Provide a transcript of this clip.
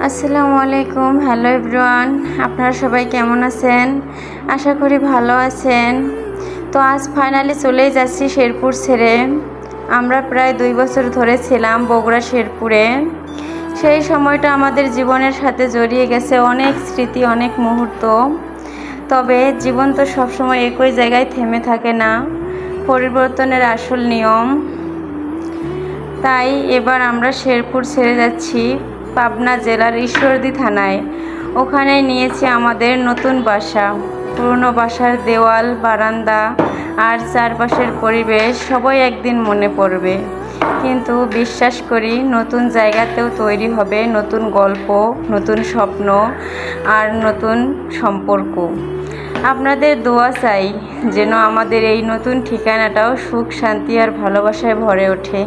আসসালামু আলাইকুম। Hello everyone, আপনারা সবাই কেমন আছেন? আশা করি ভালো আছেন। তো আজ ফাইনালি চলেই যাচ্ছি শেরপুর ছেড়ে। আমরা প্রায় 2 বছর ধরে ছিলাম বগুড়া শেরপুরে। সেই সময়টা আমাদের জীবনের সাথে জড়িয়ে গেছে অনেক স্মৃতি, অনেক মুহূর্ত। তবে জীবন তো সবসময় একই জায়গায় থেমে থাকে না, পরিবর্তনের আসল নিয়ম। তাই এবার আমরা শেরপুর ছেড়ে যাচ্ছি পাবনা জেলার ঈশ্বরদী থানায়। ওখানে নিয়েছি আমাদের নতুন বাসা। পুরনো বাসার দেওয়াল, বারান্দা আর চারপাশের পরিবেশ সবাই একদিন মনে পড়বে। কিন্তু বিশ্বাস করি, নতুন জায়গাতেও তৈরি হবে নতুন গল্প, নতুন স্বপ্ন আর নতুন সম্পর্ক। আপনাদের দোয়া চাই যেন আমাদের এই নতুন ঠিকানাটাও সুখ, শান্তি আর ভালোবাসায় ভরে ওঠে।